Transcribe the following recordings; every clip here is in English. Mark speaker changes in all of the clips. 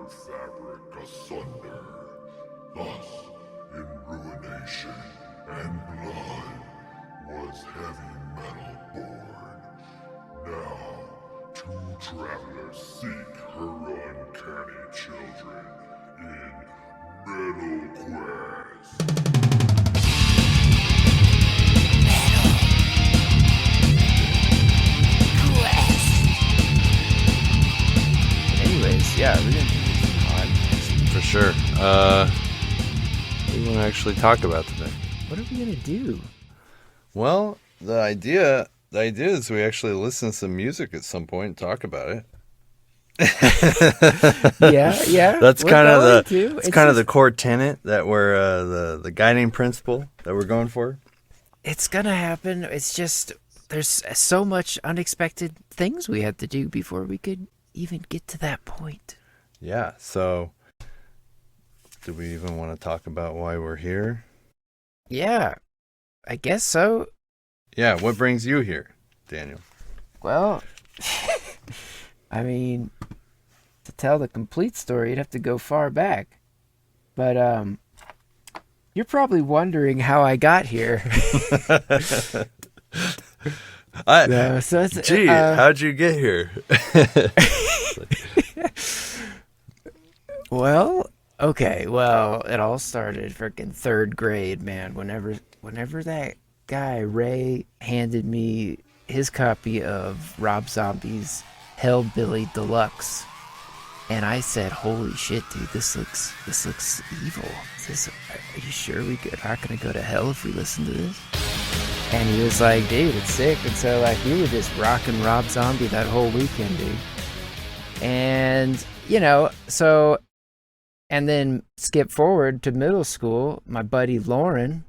Speaker 1: fabric asunder. Thus, in ruination and blood, was heavy metal born. Now, two travelers seek her uncanny children in Metal Quest.
Speaker 2: Anyways, yeah, we're gonna do this podcast.
Speaker 3: For sure. What do you want to actually talk about today?
Speaker 2: What are we gonna do?
Speaker 3: Well, the idea is we actually listen to some music at some point and talk about it.
Speaker 2: Yeah.
Speaker 3: That's
Speaker 2: we're
Speaker 3: kind of
Speaker 2: going
Speaker 3: the core tenet that we're the guiding principle that we're going for.
Speaker 2: It's gonna happen. It's just there's so much unexpected things we had to do before we could even get to that point.
Speaker 3: Yeah. So, do we even want to talk about why we're here?
Speaker 2: Yeah, I guess so.
Speaker 3: Yeah. What brings you here, Daniel?
Speaker 2: Well, I mean, to tell the complete story, you'd have to go far back. But you're probably wondering how I got here.
Speaker 3: How'd you get here?
Speaker 2: Well, it all started freaking third grade, man. Whenever that guy Ray handed me his copy of Rob Zombie's Hellbilly Deluxe, and I said, "Holy shit, dude! This looks evil. Are you sure we're not gonna go to hell if we listen to this?" And he was like, "Dude, it's sick." And so like we were just rocking Rob Zombie that whole weekend, dude. And and then skip forward to middle school, my buddy Lauren,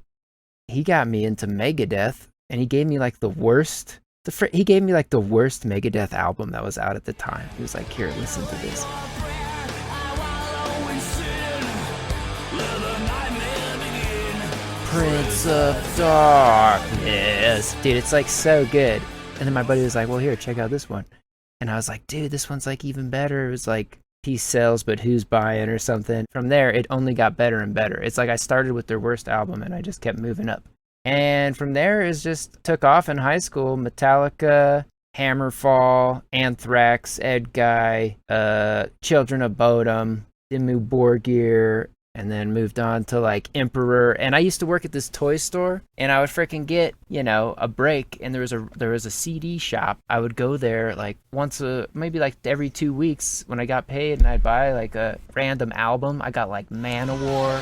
Speaker 2: he got me into Megadeth, and he gave me like the worst Megadeth album that was out at the time. He was like, "Here, listen to this." Prince of Darkness. Dude, it's like so good. And then my buddy was like, "Well, here, check out this one." And I was like, "Dude, this one's like even better." It was like Peace Sells, but Who's Buying or something. From there, it only got better and better. It's like I started with their worst album and I just kept moving up. And from there, it just took off in high school. Metallica, Hammerfall, Anthrax, Ed Guy, Children of Bodom, Dimmu Borgir, and then moved on to like Emperor. And I used to work at this toy store, and I would freaking get, a break, and there was a CD shop. I would go there like maybe like every 2 weeks when I got paid, and I'd buy like a random album. I got like Manowar.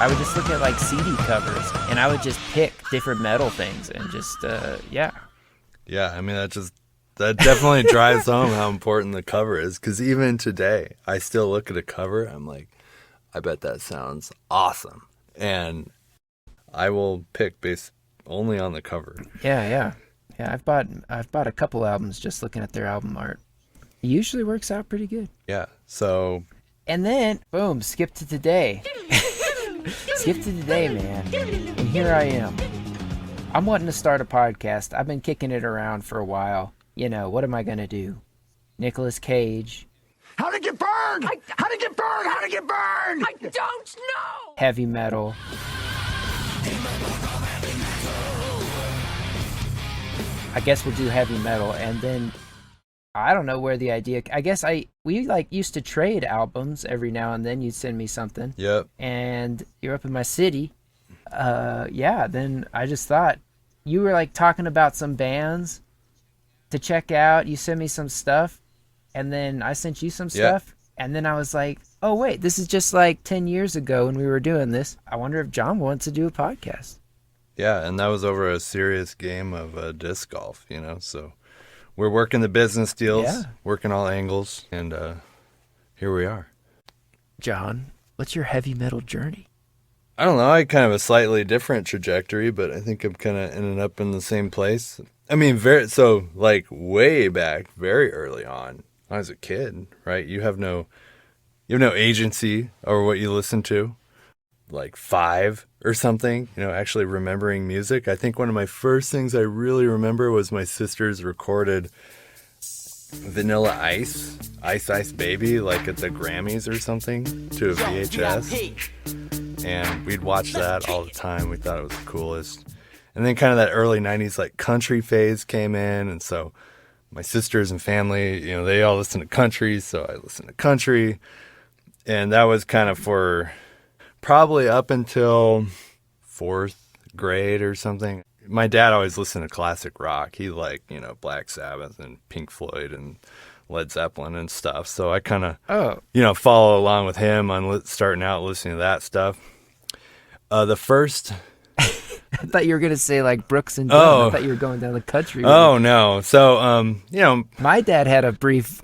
Speaker 2: I would just look at like CD covers, and I would just pick different metal things and just
Speaker 3: Yeah, I mean that definitely drives home how important the cover is, because even today I still look at a cover, I'm like, I bet that sounds awesome, and I will pick based only on the cover.
Speaker 2: Yeah. I've bought a couple albums just looking at their album art. It usually works out pretty good.
Speaker 3: Yeah. So.
Speaker 2: And then boom, skip to today. Skip to today, man. And here I am. I'm wanting to start a podcast. I've been kicking it around for a while. What am I going to do? Nicolas Cage.
Speaker 4: How'd it get burned? How'd it get burned? How'd it get burned?
Speaker 5: I don't know!
Speaker 2: Heavy metal. I guess we'll do heavy metal, and then I don't know where the idea. I guess we used to trade albums every now and then. You'd send me something.
Speaker 3: Yep.
Speaker 2: And you're up in my city. Then I just thought you were like talking about some bands to check out. You sent me some stuff, and then I sent you some stuff. And then I was like, oh wait, this is just like 10 years ago when we were doing this. I wonder if John wants to do a podcast.
Speaker 3: Yeah, and that was over a serious game of disc golf, so we're working the business deals, working all angles, and here we are.
Speaker 2: John, what's your heavy metal journey?
Speaker 3: I don't know. I kind of a slightly different trajectory, but I think I'm kind of ended up in the same place. I mean, way back, very early on, when I was a kid, right? You have no agency over what you listen to. like 5 or something, actually remembering music. I think one of my first things I really remember was my sisters recorded Vanilla Ice, Ice Ice Baby, like at the Grammys or something, to a VHS. And we'd watch that all the time. We thought it was the coolest. And then kind of that early 90s, like country phase came in. And so my sisters and family, they all listen to country. So I listened to country. And that was kind of for probably up until 4th grade or something. My dad always listened to classic rock. He liked, Black Sabbath and Pink Floyd and Led Zeppelin and stuff. So I kind of, follow along with him on starting out listening to that stuff. The first...
Speaker 2: I thought you were going to say like Brooks and Dunn. I thought you were going down the country road.
Speaker 3: Oh, no. So,
Speaker 2: my dad had a brief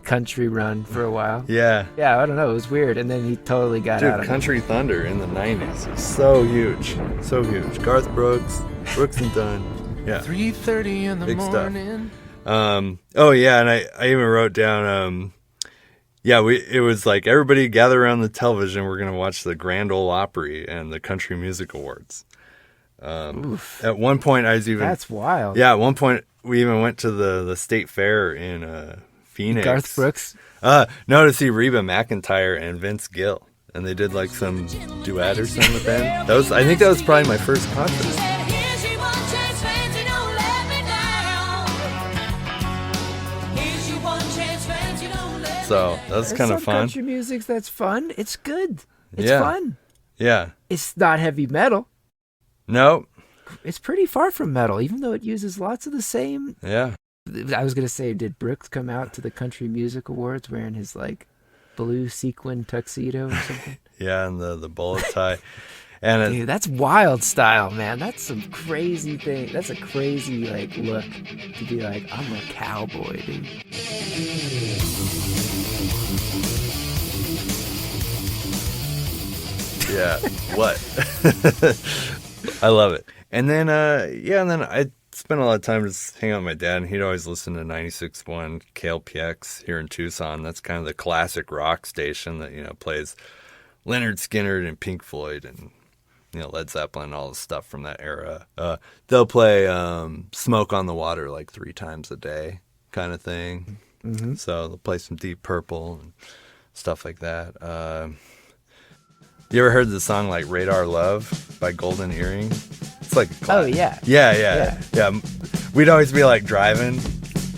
Speaker 2: country run for a while.
Speaker 3: Yeah.
Speaker 2: Yeah, I don't know. It was weird. And then he totally got out of it.
Speaker 3: Country Thunder in the 90s was so huge. So huge. Garth Brooks and Dunn. Yeah.
Speaker 5: 3:30 in the
Speaker 3: Big
Speaker 5: morning.
Speaker 3: Stuff. And I even wrote down, it was like everybody gather around the television. We're going to watch the Grand Ole Opry and the Country Music Awards. At one point,
Speaker 2: That's wild.
Speaker 3: Yeah, at one point, we even went to the state fair in Phoenix.
Speaker 2: Garth Brooks?
Speaker 3: No, to see Reba McEntire and Vince Gill. And they did like some duet or something with them. I think that was probably my first concert. So that was kind of fun.
Speaker 2: Country music that's fun. It's good. It's
Speaker 3: Yeah.
Speaker 2: fun.
Speaker 3: Yeah.
Speaker 2: It's not heavy metal.
Speaker 3: No.
Speaker 2: It's pretty far from metal, even though it uses lots of the same.
Speaker 3: Yeah.
Speaker 2: I was gonna say, did Brooks come out to the Country Music Awards wearing his like blue sequin tuxedo or something?
Speaker 3: Yeah, and the bullet tie. And
Speaker 2: Dude, that's wild style, man. That's some crazy thing. That's a crazy like look to be like, I'm a cowboy, dude.
Speaker 3: yeah, what? I love it. And then I spent a lot of time just hanging out with my dad, and he'd always listen to 96.1 KLPX here in Tucson. That's kind of the classic rock station that, plays Leonard Skinner and Pink Floyd and, Led Zeppelin and all the stuff from that era. They'll play Smoke on the Water like 3 times a day kind of thing. Mm-hmm. So they'll play some Deep Purple and stuff like that. You ever heard the song like Radar Love by Golden Earring? It's like
Speaker 2: yeah.
Speaker 3: Yeah. We'd always be like driving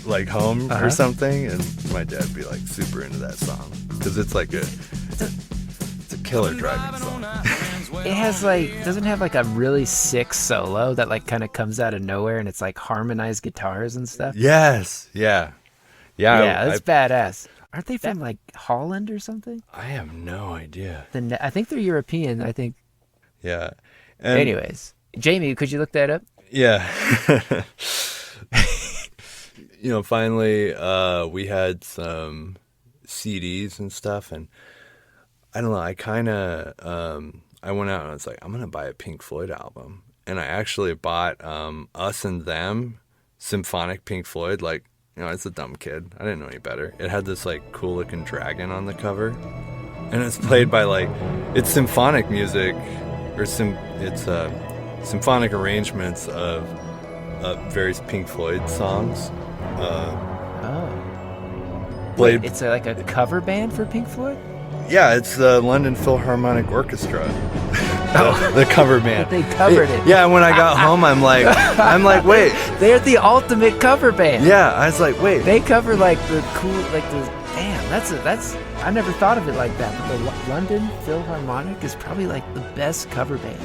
Speaker 3: like home or something, and my dad'd be like super into that song because it's like it's a killer driving song.
Speaker 2: It has doesn't have like a really sick solo that like kind of comes out of nowhere, and it's like harmonized guitars and stuff.
Speaker 3: Yes. Yeah.
Speaker 2: That's badass. Aren't they from like Holland or something?
Speaker 3: I have no idea.
Speaker 2: I think they're European. I think.
Speaker 3: Yeah.
Speaker 2: Anyways, Jamie, could you look that up?
Speaker 3: Yeah. Finally, we had some CDs and stuff, and I don't know. I kind of, I went out and I was like, I'm gonna buy a Pink Floyd album, and I actually bought Us and Them, symphonic Pink Floyd. Like, it's a dumb kid. I didn't know any better. It had this like cool looking dragon on the cover, and it's played by it's symphonic music, or it's symphonic arrangements of various Pink Floyd songs.
Speaker 2: Wait, it's like a cover band for Pink Floyd?
Speaker 3: Yeah, it's the London Philharmonic Orchestra. the cover band.
Speaker 2: But they covered it.
Speaker 3: Yeah, when I got home, I'm like, wait.
Speaker 2: They're the ultimate cover band.
Speaker 3: Yeah, I was like, wait.
Speaker 2: They cover like the cool, like the, damn, that's, I never thought of it like that. But the London Philharmonic is probably like the best cover band.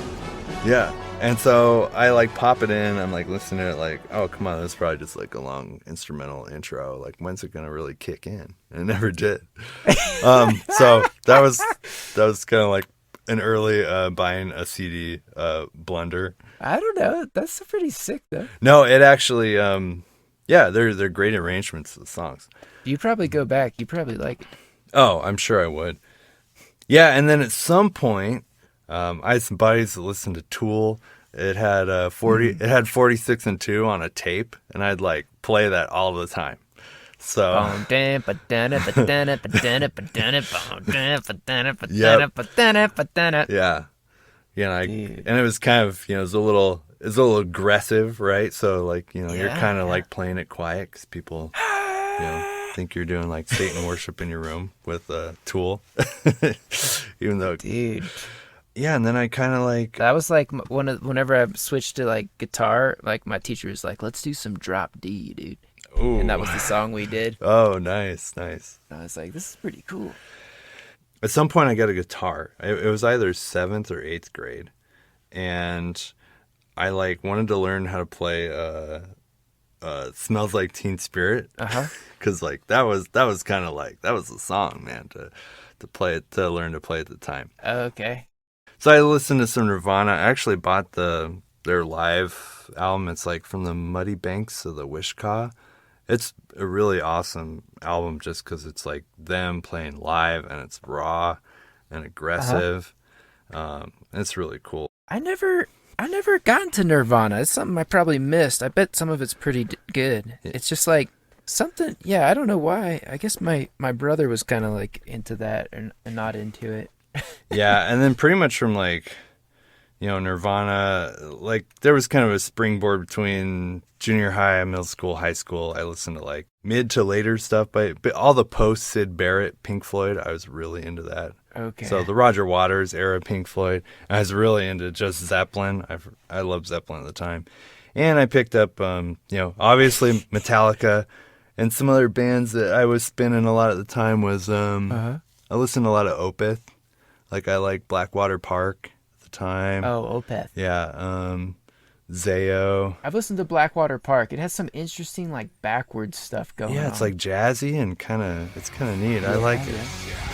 Speaker 3: Yeah. And so I like pop it in. I'm like listening to it like, oh, come on, this is probably just like a long instrumental intro. Like, when's it going to really kick in? And it never did. So that was kind of like an early buying a CD blunder.
Speaker 2: I don't know. That's pretty sick though.
Speaker 3: No, it actually, they're great arrangements of the songs.
Speaker 2: You probably go back. You probably like it.
Speaker 3: Oh, I'm sure I would. Yeah, and then at some point, I had some buddies that listened to Tool. It had 46 and 2 on a tape, and I'd like play that all the time. So yeah, and it was kind of, it was a little aggressive, right? So like, you're kind of like playing it quiet because people, think you're doing like Satan worship in your room with a tool, even though,
Speaker 2: Dude.
Speaker 3: Yeah, and then I kind of like
Speaker 2: That was like whenever I switched to like guitar, like my teacher was like, "Let's do some drop D, dude."
Speaker 3: ooh.
Speaker 2: And that was the song we did.
Speaker 3: Oh, nice.
Speaker 2: And I was like, "This is pretty cool."
Speaker 3: At some point, I got a guitar. It was either 7th or 8th grade, and I like wanted to learn how to play "Smells Like Teen Spirit," because like that was kind of like that was the song, man, to play it, to learn to play at the time.
Speaker 2: Okay.
Speaker 3: So I listened to some Nirvana. I actually bought their live album. It's like From the Muddy Banks of the Wishkah. It's a really awesome album just because it's like them playing live and it's raw and aggressive. It's really cool.
Speaker 2: I never got into Nirvana. It's something I probably missed. I bet some of it's pretty good. It's just like something. Yeah, I don't know why. I guess my brother was kind of like into that and not into it.
Speaker 3: Yeah, and then pretty much from like, Nirvana, like there was kind of a springboard between junior high, middle school, high school. I listened to like mid to later stuff, but all the post Sid Barrett, Pink Floyd, I was really into that.
Speaker 2: Okay.
Speaker 3: So the Roger Waters era Pink Floyd, I was really into just Zeppelin. I loved Zeppelin at the time. And I picked up, obviously Metallica and some other bands that I was spinning a lot at the time was, I listened to a lot of Opeth. Like I like Blackwater Park at the time.
Speaker 2: Oh, Opeth.
Speaker 3: Yeah. Zayo.
Speaker 2: I've listened to Blackwater Park. It has some interesting like backwards stuff going on.
Speaker 3: Yeah, it's like jazzy and it's kind of neat. I like it.
Speaker 2: Yeah.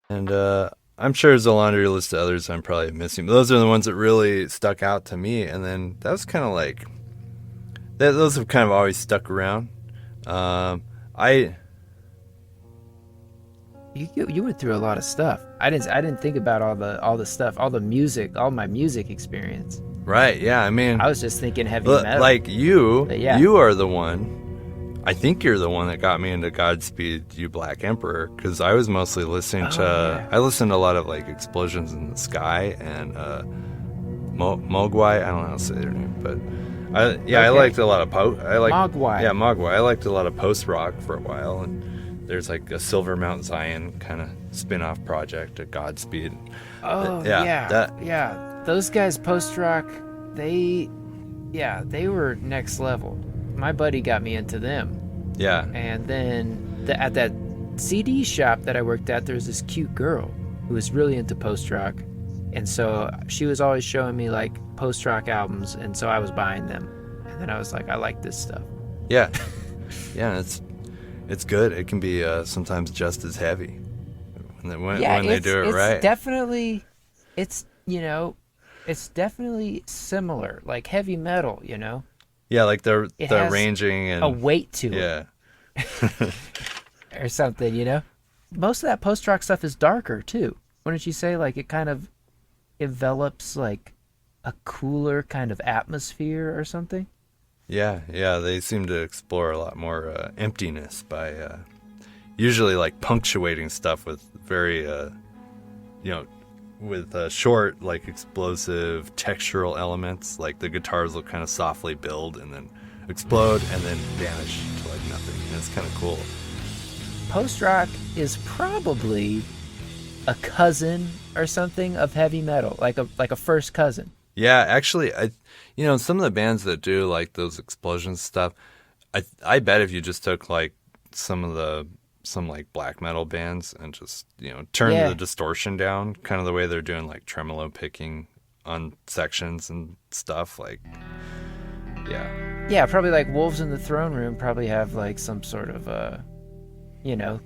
Speaker 3: And I'm sure there's a laundry list of others I'm probably missing. But those are the ones that really stuck out to me. And then that was kind of like, those have kind of always stuck around.
Speaker 2: You went through a lot of stuff. I didn't think about all the stuff, all the music, all my music experience.
Speaker 3: Right, yeah, I mean,
Speaker 2: I was just thinking heavy metal.
Speaker 3: like you,
Speaker 2: But yeah.
Speaker 3: you are the one. I think you're the one that got me into Godspeed You Black Emperor, because I was mostly listening to. I listened to a lot of like Explosions in the Sky and Mogwai. I don't know how to say their name, but I liked a lot of
Speaker 2: Mogwai.
Speaker 3: Yeah, Mogwai. I liked a lot of post rock for a while, and there's like a Silver Mount Zion kind of spin-off project at Godspeed.
Speaker 2: Oh
Speaker 3: yeah,
Speaker 2: yeah. Those guys post rock, they were next level. My buddy got me into them.
Speaker 3: Yeah.
Speaker 2: And then at that CD shop that I worked at, there was this cute girl who was really into post rock, and so she was always showing me like post rock albums, and so I was buying them. And then I was like, I like this stuff.
Speaker 3: Yeah, yeah, it's good. It can be sometimes just as heavy when they do it right.
Speaker 2: It's definitely similar, like heavy metal,
Speaker 3: Yeah, like the
Speaker 2: has
Speaker 3: arranging and
Speaker 2: a weight to it.
Speaker 3: Yeah.
Speaker 2: Or something, Most of that post-rock stuff is darker, too. Wouldn't you say, like, it kind of envelops, like, a cooler kind of atmosphere or something?
Speaker 3: Yeah, they seem to explore a lot more emptiness by usually, like, punctuating stuff with very, with short, like, explosive textural elements. Like, the guitars will kind of softly build and then explode and then vanish to, like, nothing. And it's kind of cool.
Speaker 2: Post-rock is probably a cousin or something of heavy metal, like a first cousin.
Speaker 3: Yeah, actually, some of the bands that do, like, those explosion stuff, I bet if you just took, like, some like black metal bands and just, turn the distortion down, kind of the way they're doing like tremolo picking on sections and stuff, like Yeah.
Speaker 2: Yeah, probably like Wolves in the Throne Room probably have like some sort of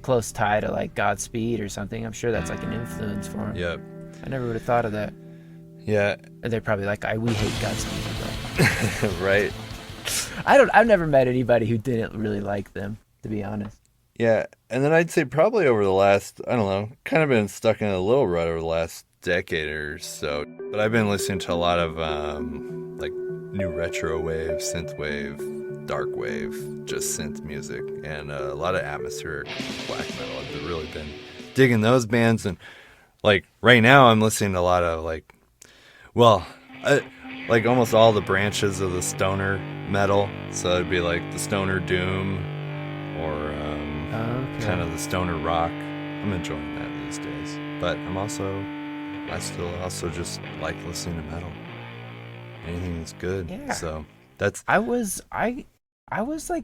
Speaker 2: close tie to like Godspeed or something. I'm sure that's like an influence for them.
Speaker 3: Yep.
Speaker 2: I never would have thought of that.
Speaker 3: Yeah.
Speaker 2: And they're probably like, we hate Godspeed.
Speaker 3: Right.
Speaker 2: I've never met anybody who didn't really like them, to be honest.
Speaker 3: Yeah. And then I'd say probably over the last, I don't know, kind of been stuck in a little rut over the last decade or so. But I've been listening to a lot of like new retro wave, synth wave, dark wave, just synth music, and a lot of atmospheric black metal. I've really been digging those bands. And like right now I'm listening to a lot of like, like almost all the branches of the stoner metal. So it'd be like the stoner doom or kind of the stoner rock. I'm enjoying that these days. But I still also just like listening to metal. Anything is good.
Speaker 2: Yeah.
Speaker 3: So that's...
Speaker 2: I was like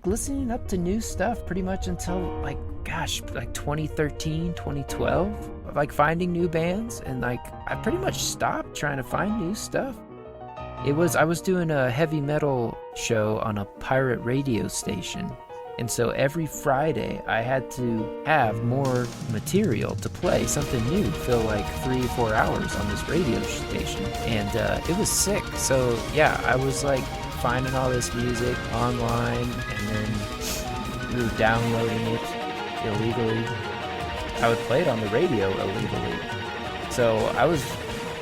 Speaker 2: listening up to new stuff pretty much until like 2013, 2012, like finding new bands, and like I pretty much stopped trying to find new stuff. I was doing a heavy metal show on a pirate radio station, and so every Friday I had to have more material to play, something new to fill like 3 or 4 hours on this radio station, and it was sick. So yeah, I was like finding all this music online, and then we were downloading it illegally. I would play it on the radio illegally. So I was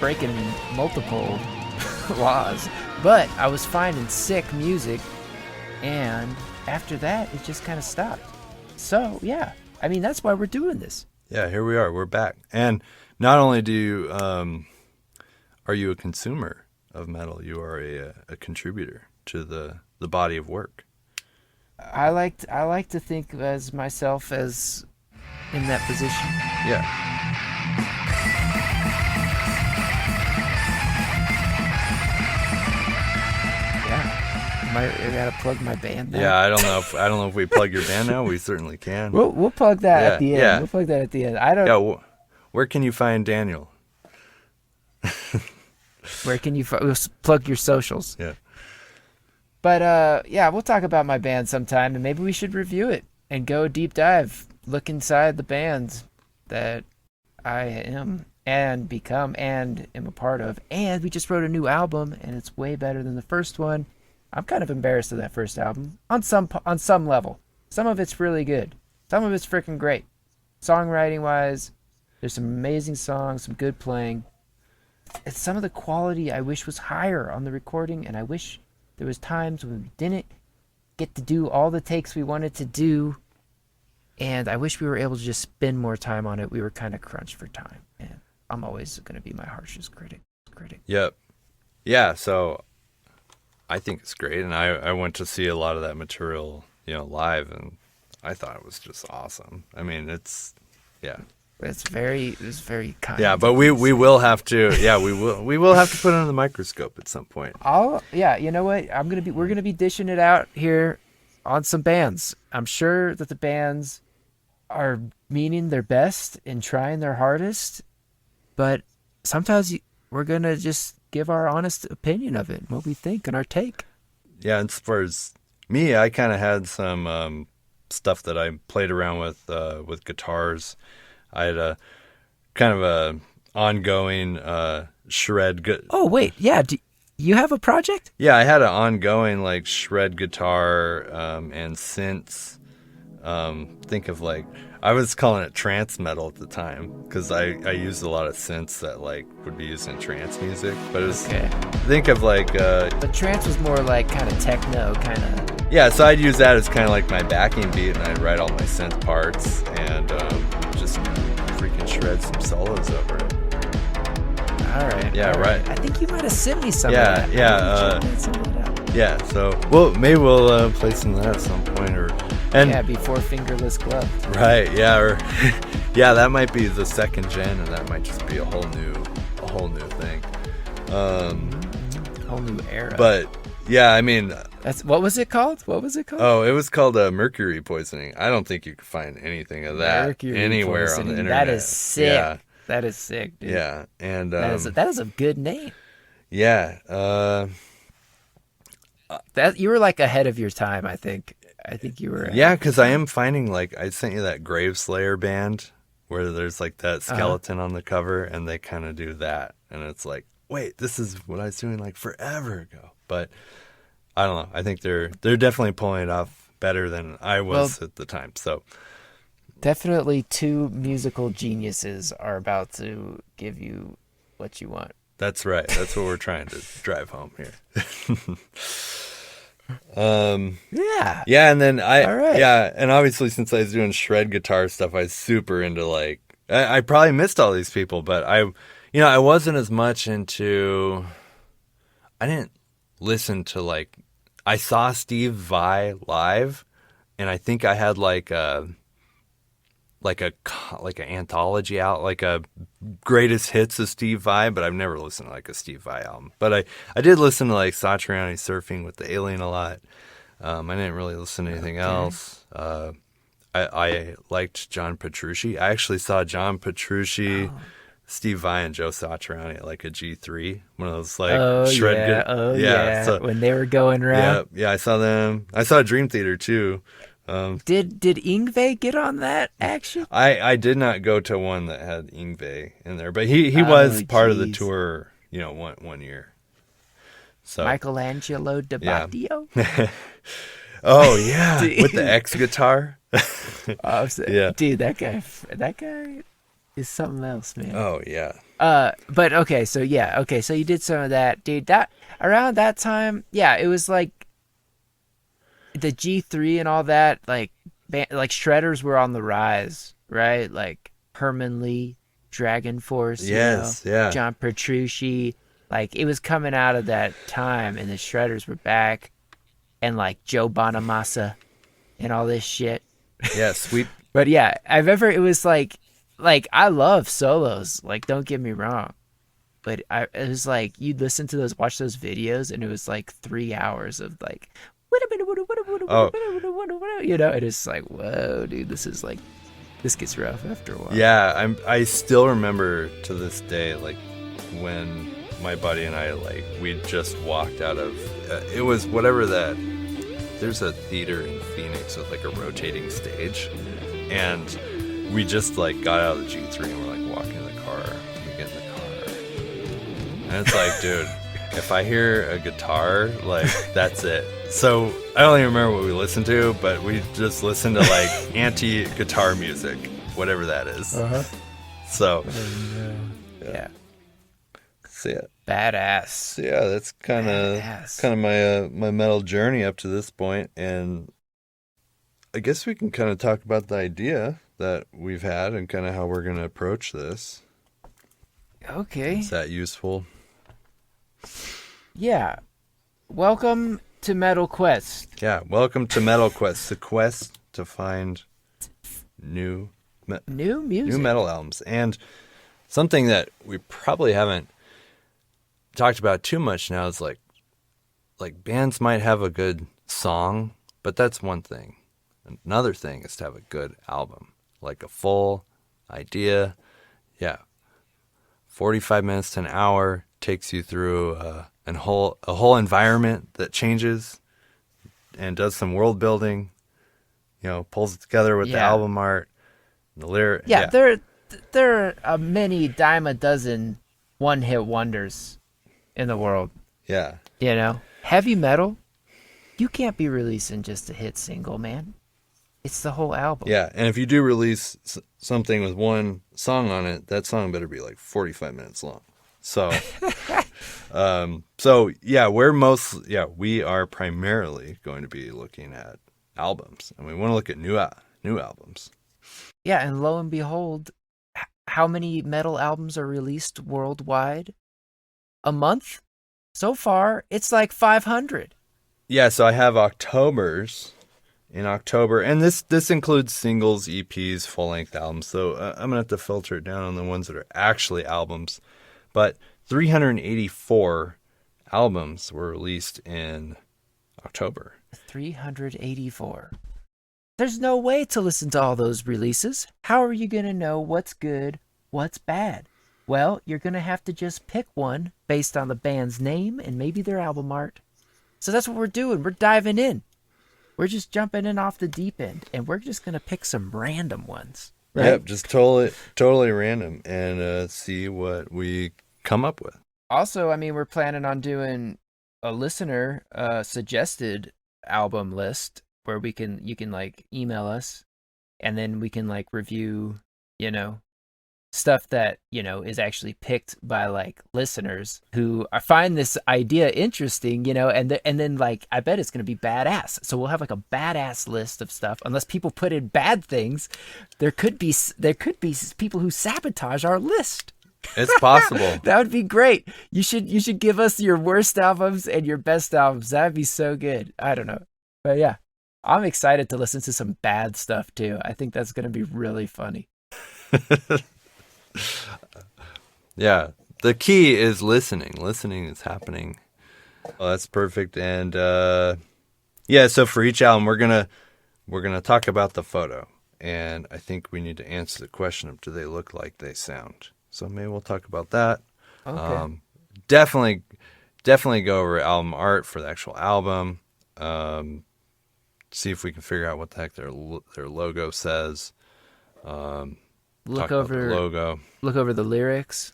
Speaker 2: breaking multiple laws, but I was finding sick music, and after that it just kind of stopped. So yeah, I mean, that's why we're doing this.
Speaker 3: Yeah, here we are. We're back. And not only do you are you a consumer of metal, you are a contributor to the body of work.
Speaker 2: I like to think as myself as in that position.
Speaker 3: Yeah.
Speaker 2: I gotta plug my band now.
Speaker 3: Yeah, I don't know if we plug your band now. We certainly can.
Speaker 2: We'll plug that at the end.
Speaker 3: Yeah.
Speaker 2: We'll plug that at the end. I don't.
Speaker 3: Yeah. Where can you find Daniel?
Speaker 2: Where can you? We'll plug your socials.
Speaker 3: Yeah.
Speaker 2: But yeah, we'll talk about my band sometime, and maybe we should review it and go deep dive, look inside the bands that I am and become and am a part of. And we just wrote a new album, and it's way better than the first one. I'm kind of embarrassed of that first album on some level. Some of it's really good. Some of it's freaking great. Songwriting wise, there's some amazing songs, some good playing. It's some of the quality I wish was higher on the recording, and I wish there was times when we didn't get to do all the takes we wanted to do, and I wish we were able to just spend more time on it. We were kind of crunched for time, and I'm always going to be my harshest critic.
Speaker 3: Yep. Yeah, so I think it's great, and I went to see a lot of that material, live, and I thought it was just awesome. I mean, it's very kind. Yeah, but we will have to. Yeah, we will have to put it under the microscope at some point.
Speaker 2: You know what? We're gonna be dishing it out here on some bands. I'm sure that the bands are meaning their best and trying their hardest, but sometimes we're gonna just give our honest opinion of it, what we think, and our take.
Speaker 3: Yeah, and as far as me, I kind of had some stuff that I played around with guitars. I had a kind of a ongoing shred.
Speaker 2: Oh wait, yeah. Do you have a project?
Speaker 3: Yeah, I had an ongoing like shred guitar and synths. Think of like, I was calling it trance metal at the time because I used a lot of synths that like would be used in trance music. But it was think of like
Speaker 2: but trance was more like kind of techno kind of.
Speaker 3: Yeah, so I'd use that as kind of like my backing beat, and I'd write all my synth parts and just freaking shred some solos over it.
Speaker 2: All right.
Speaker 3: Yeah, right.
Speaker 2: I think you might have sent me some.
Speaker 3: Yeah,
Speaker 2: of that.
Speaker 3: yeah. Yeah, so maybe we'll play some of that at some point,
Speaker 2: before Fingerless Glove.
Speaker 3: Right, yeah, or that might be the second gen, and that might just be a whole new thing.
Speaker 2: Whole new era.
Speaker 3: But yeah, I mean,
Speaker 2: what was it called?
Speaker 3: Oh, it was called mercury poisoning. I don't think you can find anything of that anywhere on the internet.
Speaker 2: That is sick.
Speaker 3: Yeah.
Speaker 2: That is sick, dude.
Speaker 3: Yeah, and
Speaker 2: that is a good name.
Speaker 3: Yeah.
Speaker 2: That you were like ahead of your time, I think. I think you were.
Speaker 3: Yeah, because I am finding, like, I sent you that Graveslayer band where there's like that skeleton on the cover, and they kind of do that, and it's like, wait, this is what I was doing like forever ago. But I don't know. I think they're definitely pulling it off better than I was at the time. So
Speaker 2: definitely two musical geniuses are about to give you what you want.
Speaker 3: that's right. That's what we're trying to drive home here. Yeah, and then
Speaker 2: All right.
Speaker 3: and obviously since I was doing shred guitar stuff, I was super into like I probably missed all these people, but I wasn't as much into. I didn't listen to like. I saw Steve Vai live, and I think I had like an anthology out, like a greatest hits of Steve Vai, but I've never listened to like a Steve Vai album. But I did listen to like Satriani Surfing with the Alien a lot. I didn't really listen to anything else. I liked John Petrucci. I actually saw John Petrucci, Steve Vai, and Joe Satriani at like a G3, one of those like shred.
Speaker 2: So, when they were going around.
Speaker 3: Yeah, I saw them. I saw Dream Theater too.
Speaker 2: Did Yngwie get on that action?
Speaker 3: I did not go to one that had Yngwie in there, but he was part of the tour, one year. So
Speaker 2: Michelangelo Dabadio?
Speaker 3: Yeah. Oh yeah, with the X guitar.
Speaker 2: Yeah, dude, that guy is something else, man.
Speaker 3: Oh yeah.
Speaker 2: But okay, so you did some of that, dude. That around that time, yeah, it was like the G3 and all that, like shredders were on the rise, right? Like Herman Lee, Dragon Force,
Speaker 3: yes, yeah,
Speaker 2: John Petrucci, like it was coming out of that time, and the shredders were back, and like Joe Bonamassa, and all this shit.
Speaker 3: Yeah, sweet.
Speaker 2: But yeah, it was like I love solos, like don't get me wrong, but it was like you'd listen to watch those videos, and it was like 3 hours of like. And it's like, whoa, dude, this gets rough after a while.
Speaker 3: Yeah, I still remember to this day, like when my buddy and I, like, we just walked out of it was whatever that. There's a theater in Phoenix with like a rotating stage, and we just like got out of the G3 and we're like walking in the car. We get in the car, and it's like, dude. If I hear a guitar, like, that's it. So I don't even remember what we listened to, but we just listened to like anti-guitar music, whatever that is. So,
Speaker 2: yeah.
Speaker 3: So yeah.
Speaker 2: Badass.
Speaker 3: So yeah, that's kind of my metal journey up to this point, and I guess we can kind of talk about the idea that we've had and kind of how we're going to approach this.
Speaker 2: Okay.
Speaker 3: Is that useful?
Speaker 2: Yeah. Welcome to Metal Quest.
Speaker 3: Yeah, welcome to Metal Quest, the quest to find new music, new metal albums. And something that we probably haven't talked about too much now is like bands might have a good song, but that's one thing. Another thing is to have a good album, like a full idea. Yeah. 45 minutes to an hour takes you through a whole environment that changes and does some world building, pulls it together with the album art, the lyric.
Speaker 2: Yeah, there are many dime a dozen one-hit wonders in the world.
Speaker 3: Yeah.
Speaker 2: Heavy metal, you can't be releasing just a hit single, man. It's the whole album.
Speaker 3: Yeah, and if you do release something with one song on it, that song better be like 45 minutes long. So, we are primarily going to be looking at albums, and we want to look at new albums.
Speaker 2: Yeah, and lo and behold, how many metal albums are released worldwide? A month? So far, it's like 500.
Speaker 3: Yeah, so I have October's in October, and this includes singles, EPs, full-length albums. So I'm gonna have to filter it down on the ones that are actually albums. But 384 albums were released in October.
Speaker 2: 384. There's no way to listen to all those releases. How are you going to know what's good, what's bad? Well, you're going to have to just pick one based on the band's name and maybe their album art. So that's what we're doing. We're diving in. We're just jumping in off the deep end, and we're just gonna pick some random ones. Right?
Speaker 3: Yep, just totally random, and see what we come up with.
Speaker 2: Also, I mean, we're planning on doing a listener suggested album list where you can like email us, and then we can like review, stuff that is actually picked by like listeners who find this idea interesting, and then like I bet it's gonna be badass. So we'll have like a badass list of stuff. Unless people put in bad things, there could be people who sabotage our list.
Speaker 3: It's possible.
Speaker 2: That would be great. You should give us your worst albums and your best albums. That'd be so good. I don't know, but yeah, I'm excited to listen to some bad stuff too. I think that's gonna be really funny.
Speaker 3: Yeah, the key is listening. Listening is happening. Oh, that's perfect. And yeah, so for each album, we're gonna talk about the photo, and I think we need to answer the question of do they look like they sound. So maybe we'll talk about that.
Speaker 2: Okay.
Speaker 3: Definitely go over album art for the actual album. See if we can figure out what the heck their logo says.
Speaker 2: Look
Speaker 3: talk about the
Speaker 2: over
Speaker 3: logo.
Speaker 2: Look over the lyrics.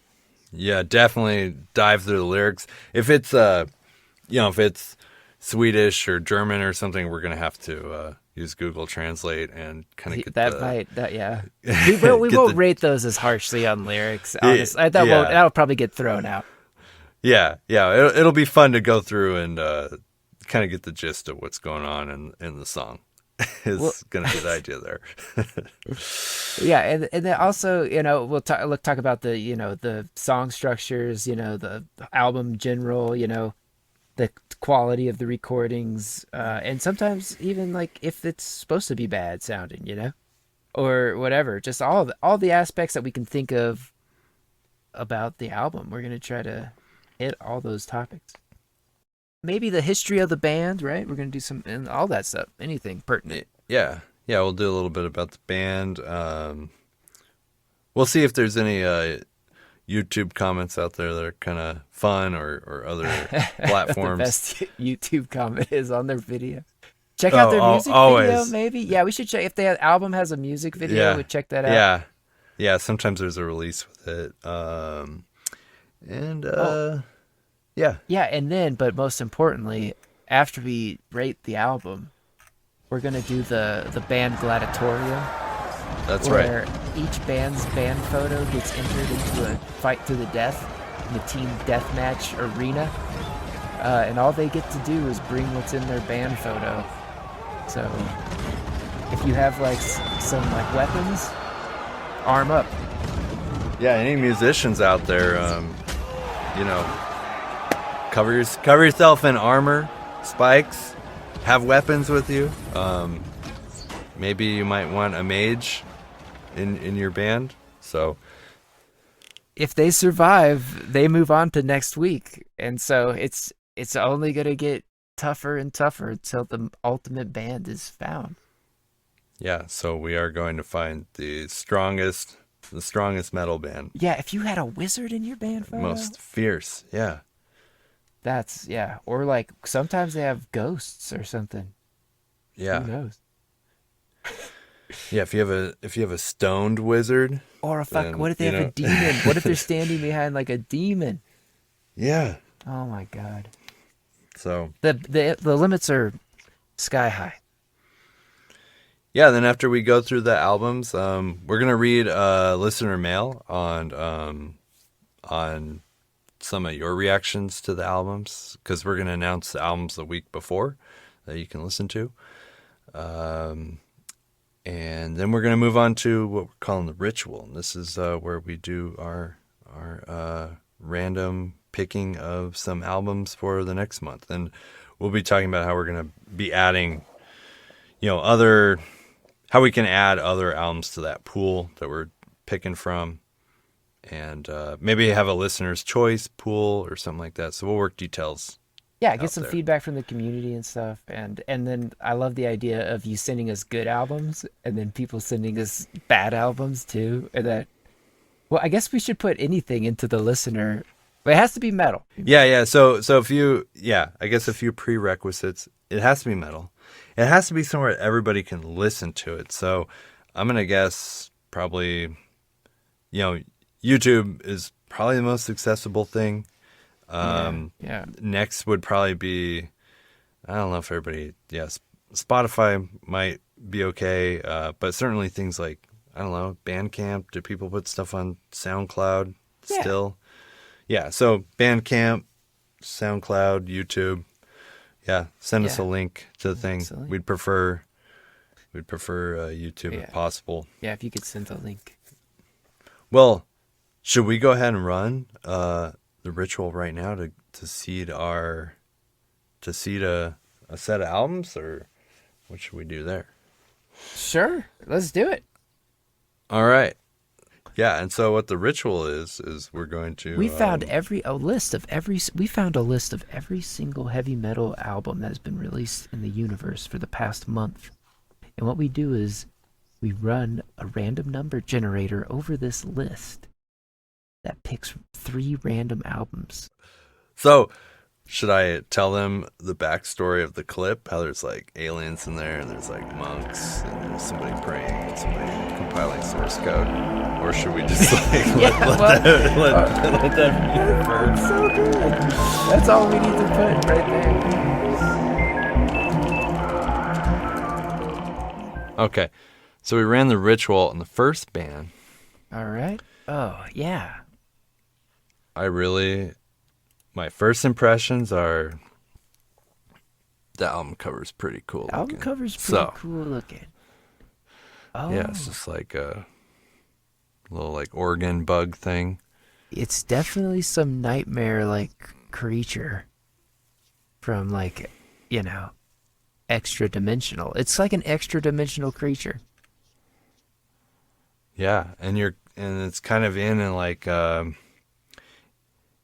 Speaker 3: Yeah, definitely dive through the lyrics. If it's if it's Swedish or German or something, we're gonna have to use Google Translate and kind of get
Speaker 2: yeah. We won't rate those as harshly on lyrics. Honestly, that'll probably get thrown out.
Speaker 3: Yeah. It'll be fun to go through and kind of get the gist of what's going on in the song. Is going to be the idea there.
Speaker 2: Yeah, and then also, we'll talk about the, the song structures, the album general, the quality of the recordings, and sometimes even like if it's supposed to be bad sounding, or whatever, just all the aspects that we can think of about the album. We're going to try to hit all those topics. Maybe the history of the band, right? We're going to do some and all that stuff, anything pertinent.
Speaker 3: Yeah, we'll do a little bit about the band. We'll see if there's any YouTube comments out there that are kind of fun or other platforms.
Speaker 2: The best YouTube comment is on their video. Check out their music video, maybe. Yeah, we should check if the album has a music video. We'd check that out.
Speaker 3: Yeah. Sometimes there's a release with it, Yeah.
Speaker 2: Yeah, and then, but most importantly, after we rate the album, we're gonna do the band gladiatorium.
Speaker 3: That's
Speaker 2: where
Speaker 3: right.
Speaker 2: Each band's band photo gets entered into a fight to the death in the team deathmatch arena, and all they get to do is bring what's in their band photo. So, if you have like some like weapons, arm up.
Speaker 3: Yeah, any musicians out there, cover yourself in armor, spikes, have weapons with you. Maybe you might want a mage in your band. So
Speaker 2: if they survive, they move on to next week, and so it's only gonna get tougher and tougher until the ultimate band is found.
Speaker 3: Yeah, so we are going to find the strongest metal band.
Speaker 2: Yeah, if you had a wizard in your band photo,
Speaker 3: most fierce. Yeah.
Speaker 2: Or like sometimes they have ghosts or something.
Speaker 3: Yeah.
Speaker 2: Who knows?
Speaker 3: Yeah, if you have a stoned wizard.
Speaker 2: Or what if they have a demon? What if they're standing behind like a demon?
Speaker 3: Yeah.
Speaker 2: Oh my god.
Speaker 3: So
Speaker 2: the limits are sky high.
Speaker 3: Yeah, then after we go through the albums, we're gonna read listener mail on some of your reactions to the albums, because we're gonna announce the albums the week before that you can listen to, and then we're gonna move on to what we're calling the ritual. And this is where we do our random picking of some albums for the next month, and we'll be talking about how we're gonna be adding, how we can add other albums to that pool that we're picking from, and maybe have a listener's choice pool or something like that. So we'll work details.
Speaker 2: Yeah, get some feedback from the community and stuff, and then I love the idea of you sending us good albums and then people sending us bad albums too. And that, well, I guess we should put anything into the listener But it has to be metal.
Speaker 3: Yeah. So I guess a few prerequisites. It has to be metal. It has to be somewhere everybody can listen to it. So I'm gonna guess probably, YouTube is probably the most accessible thing.
Speaker 2: Yeah.
Speaker 3: Next would probably be, I don't know if everybody, Spotify might be okay, but certainly things like, I don't know, Bandcamp. Do people put stuff on SoundCloud still? Yeah, so Bandcamp, SoundCloud, YouTube. Yeah, send us a link to the thing.
Speaker 2: Absolutely.
Speaker 3: We'd prefer YouTube if possible.
Speaker 2: Yeah, if you could send the link.
Speaker 3: Well, should we go ahead and run the ritual right now to seed a set of albums, or what should we do there?
Speaker 2: Sure, let's do it.
Speaker 3: All right. Yeah, and so what the ritual is we're going to
Speaker 2: We found a list of every single heavy metal album that has been released in the universe for the past month. And what we do is we run a random number generator over this list that picks 3 random albums.
Speaker 3: So, should I tell them the backstory of the clip? How there's like aliens in there, and there's like monks, and there's somebody praying, and somebody compiling source code? Or should we just like let that be inferred?
Speaker 2: That's so good. That's all we need to put right there.
Speaker 3: Okay, so we ran the ritual on the first band.
Speaker 2: All right. Oh, yeah.
Speaker 3: My first impressions are the album cover's pretty cool looking.
Speaker 2: Album cover's pretty cool looking. Oh.
Speaker 3: Yeah, it's just like a little like organ bug thing.
Speaker 2: It's definitely some nightmare like creature from like, extra dimensional. It's like an extra dimensional creature.
Speaker 3: Yeah, and it's kind of in like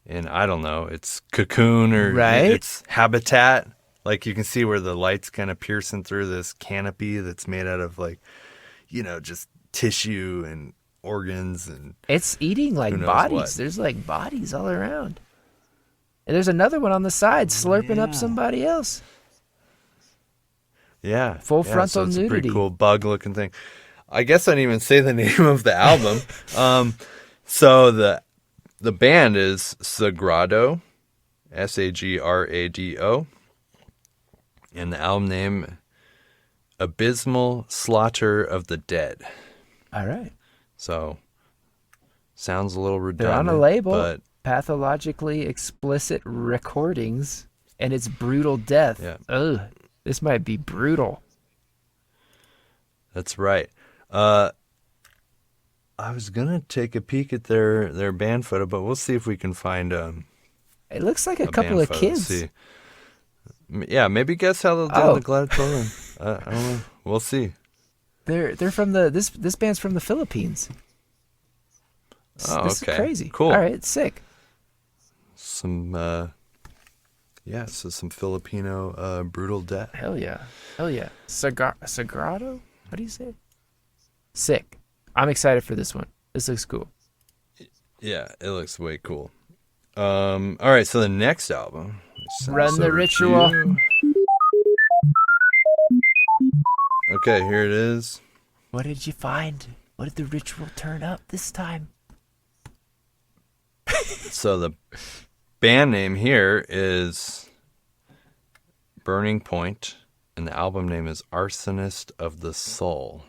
Speaker 3: and I don't know, it's cocoon or it's habitat. Like you can see where the light's kind of piercing through this canopy that's made out of like, just tissue and organs, and
Speaker 2: it's eating like bodies.
Speaker 3: What.
Speaker 2: There's like bodies all around. And there's another one on the side slurping up somebody else.
Speaker 3: Yeah.
Speaker 2: Full frontal
Speaker 3: so it's
Speaker 2: nudity.
Speaker 3: A pretty cool bug looking thing. I guess I didn't even say the name of the album. So the band is Sagrado, Sagrado, and the album name, Abysmal Slaughter of the Dead.
Speaker 2: All right.
Speaker 3: So, sounds a little
Speaker 2: They're
Speaker 3: redundant.
Speaker 2: on a label,
Speaker 3: but
Speaker 2: pathologically explicit recordings, and it's brutal death.
Speaker 3: Yeah.
Speaker 2: Ugh, this might be brutal.
Speaker 3: That's right. I was gonna take a peek at their band photo, but we'll see if we can find
Speaker 2: It looks like a couple of kids.
Speaker 3: See. Yeah, maybe guess how they'll do the gladiatorium. I don't know. We'll see.
Speaker 2: They're from this band's from the Philippines.
Speaker 3: Oh,
Speaker 2: this
Speaker 3: okay.
Speaker 2: is crazy.
Speaker 3: Cool.
Speaker 2: All right, sick.
Speaker 3: Some so some Filipino brutal death.
Speaker 2: Hell yeah. Sagrado? How do you say it? Sick. I'm excited for this one. This looks cool.
Speaker 3: Yeah, it looks way cool. All right, so the next album.
Speaker 2: Run the ritual.
Speaker 3: Okay, here it is.
Speaker 2: What did you find? What did the ritual turn up this time?
Speaker 3: So the band name here is Burning Point, and the album name is Arsonist of the Soul.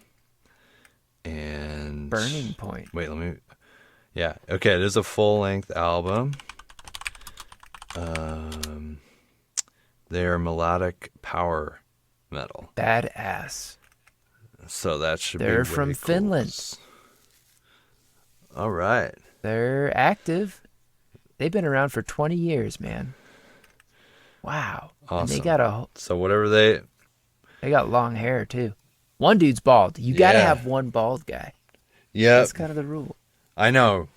Speaker 3: And
Speaker 2: Burning Point.
Speaker 3: Wait, yeah, okay, it is a full-length album. They are melodic power metal.
Speaker 2: Badass.
Speaker 3: So that should
Speaker 2: They're
Speaker 3: be
Speaker 2: from
Speaker 3: way
Speaker 2: Finland.
Speaker 3: Cool. All right.
Speaker 2: They're active. They've been around for 20 years, man. Wow.
Speaker 3: Awesome.
Speaker 2: And they got
Speaker 3: so whatever they
Speaker 2: got long hair too. One dude's bald. You got to
Speaker 3: Yeah.
Speaker 2: have one bald guy.
Speaker 3: Yeah.
Speaker 2: That's kind of the rule.
Speaker 3: I know.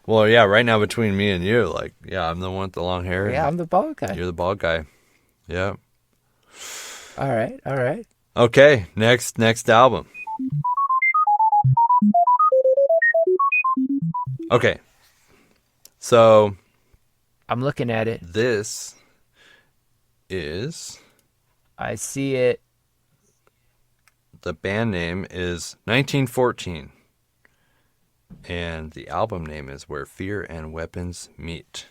Speaker 3: Well, yeah, right now between me and you, like, yeah, I'm the one with the long hair.
Speaker 2: Yeah, I'm the bald guy.
Speaker 3: You're the bald guy. Yeah.
Speaker 2: All right.
Speaker 3: Okay, next album. Okay. So
Speaker 2: I'm looking at it.
Speaker 3: This is...
Speaker 2: I see it.
Speaker 3: The band name is 1914. And the album name is Where Fear and Weapons Meet.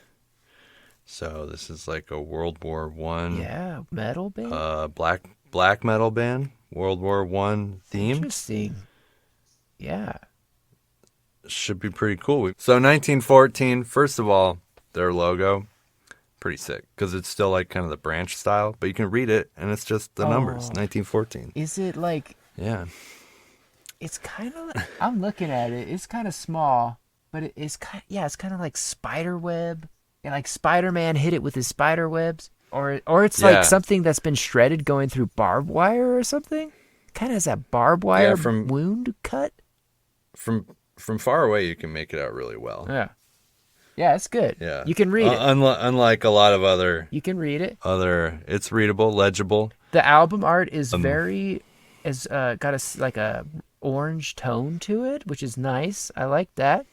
Speaker 3: So this is like a World War One.
Speaker 2: Yeah, metal band.
Speaker 3: Black metal band. World War One theme.
Speaker 2: Interesting. Yeah.
Speaker 3: Should be pretty cool. So 1914. First of all, their logo, pretty sick because it's still like kind of the branch style, but you can read it and it's just the numbers. 1914.
Speaker 2: Is it like?
Speaker 3: Yeah.
Speaker 2: It's kind of. I'm looking at it. It's kind of small, but it's kind. Yeah, it's kind of like spider web. And like Spider-Man hit it with his spider webs, or it's like something that's been shredded going through barbed wire or something. Kind of has that barbed wire wound cut.
Speaker 3: From far away, you can make it out really well.
Speaker 2: Yeah, it's good.
Speaker 3: Yeah,
Speaker 2: you can read it.
Speaker 3: Unlike a lot of other,
Speaker 2: you can read it.
Speaker 3: It's readable, legible.
Speaker 2: The album art is got a orange tone to it, which is nice. I like that.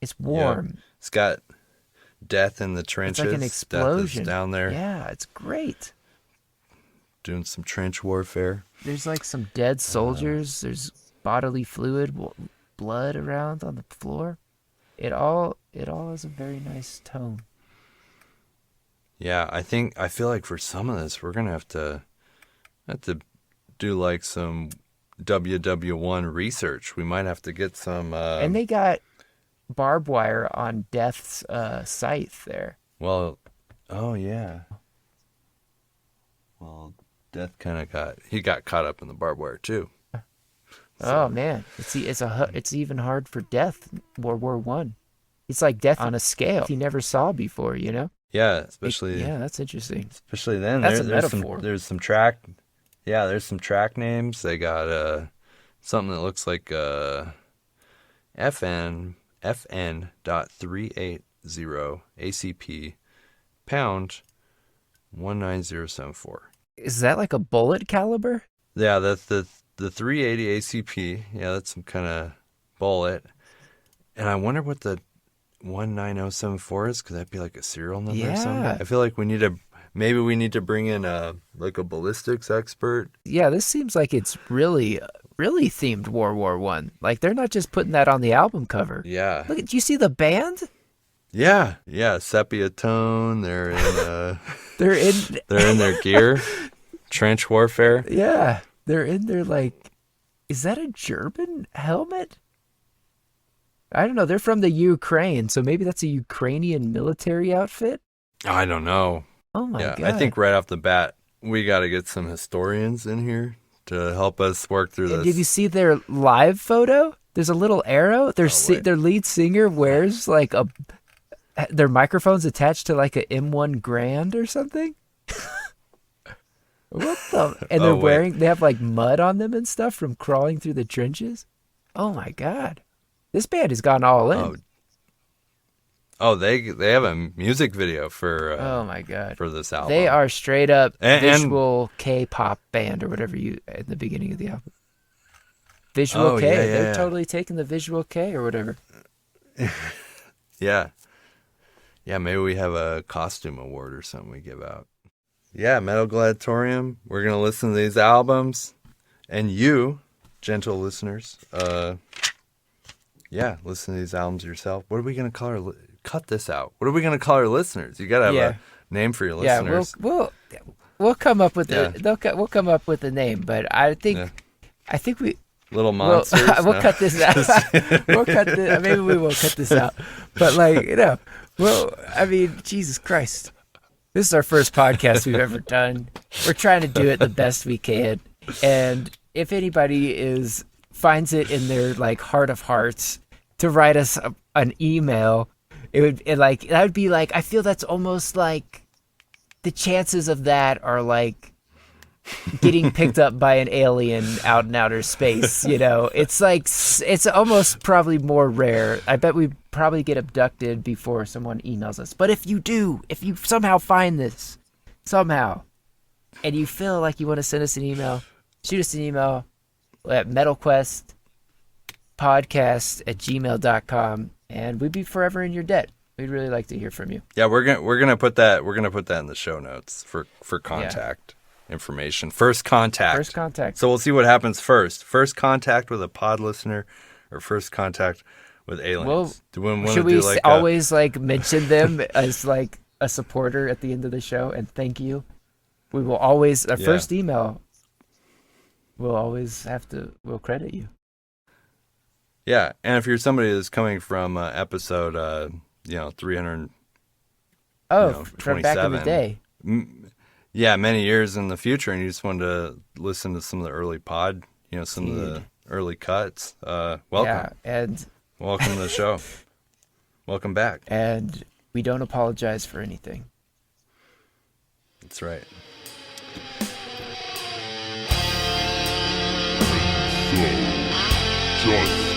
Speaker 2: It's warm.
Speaker 3: Yeah. It's got death in the trenches.
Speaker 2: It's like an explosion
Speaker 3: Death is down there.
Speaker 2: Yeah, it's great.
Speaker 3: Doing some trench warfare.
Speaker 2: There's like some dead soldiers. There's bodily fluid, blood around on the floor. It all has a very nice tone.
Speaker 3: Yeah, I feel like for some of this we're gonna have to do like some WW1 research. We might have to get some.
Speaker 2: And they got barbed wire on Death's scythe there.
Speaker 3: Well, oh yeah. Well, Death kind of got caught up in the barbed wire too. So.
Speaker 2: Oh man, it's even hard for Death. World War One. It's like Death on a scale he never saw before. You know.
Speaker 3: Yeah, especially.
Speaker 2: Yeah, that's interesting.
Speaker 3: Especially then,
Speaker 2: that's
Speaker 3: there's some track. Yeah, there's some track names. They got something that looks like FN.380 ACP pound 19074.
Speaker 2: Is that like a bullet caliber?
Speaker 3: Yeah, that's the 380 ACP. Yeah, that's some kind of bullet. And I wonder what the 19074 is. Could that be like a serial number or something? I feel like we need to bring in a ballistics expert.
Speaker 2: Yeah, this seems like it's really themed World War One. Like they're not just putting that on the album cover.
Speaker 3: Yeah.
Speaker 2: Look, do you see the band?
Speaker 3: Yeah, sepia tone. They're in
Speaker 2: they're in
Speaker 3: their gear. Trench warfare.
Speaker 2: Yeah, they're in their like. Is that a German helmet? I don't know. They're from the Ukraine, so maybe that's a Ukrainian military outfit.
Speaker 3: I don't know.
Speaker 2: Oh my god!
Speaker 3: I think right off the bat we got to get some historians in here to help us work through this.
Speaker 2: Did you see their live photo? There's a little arrow. Their lead singer wears like their microphone's attached to like a M1 Grand or something. What the? And they have like mud on them and stuff from crawling through the trenches. Oh my god. This band has gone all in.
Speaker 3: Oh, they have a music video for
Speaker 2: oh my god,
Speaker 3: for this album.
Speaker 2: They are straight up visual K-pop band or whatever you at the beginning of the album. Visual K. They're totally taking the visual K or whatever.
Speaker 3: Yeah. Maybe we have a costume award or something we give out. Yeah, Metal Gladiatorium. We're gonna listen to these albums, and you, gentle listeners, listen to these albums yourself. What are we gonna call our? Cut this out. What are we gonna call our listeners? You gotta have a name for your listeners.
Speaker 2: Yeah, we'll come up with we'll come up with a name, but I think we.
Speaker 3: Little monsters.
Speaker 2: We'll cut this out. Maybe we won't cut this out. But Jesus Christ. This is our first podcast we've ever done. We're trying to do it the best we can. And if anybody finds it in their like heart of hearts to write us an email, that would be like, I feel that's almost like the chances of that are like getting picked up by an alien out in outer space, you know. It's like it's almost probably more rare. I bet we probably get abducted before someone emails us. But if you somehow find this and you feel like you want to send us an email, shoot us an email at metalquestpodcast@gmail.com, and we'd be forever in your debt. We'd really like to hear from you.
Speaker 3: Yeah, we're gonna put that in the show notes for contact information. First contact.
Speaker 2: First contact.
Speaker 3: So we'll see what happens first. First contact with a pod listener, or first contact with aliens.
Speaker 2: Well, should we always like mention them as like a supporter at the end of the show and thank you? We will always first email. We'll credit you.
Speaker 3: Yeah, and if you're somebody that's coming from episode 300.
Speaker 2: From back in the day.
Speaker 3: Yeah, many years in the future, and you just wanted to listen to some of the early pod, some of the early cuts. Welcome.
Speaker 2: Yeah, and
Speaker 3: welcome to the show. Welcome back.
Speaker 2: And we don't apologize for anything.
Speaker 3: That's right.
Speaker 1: So, just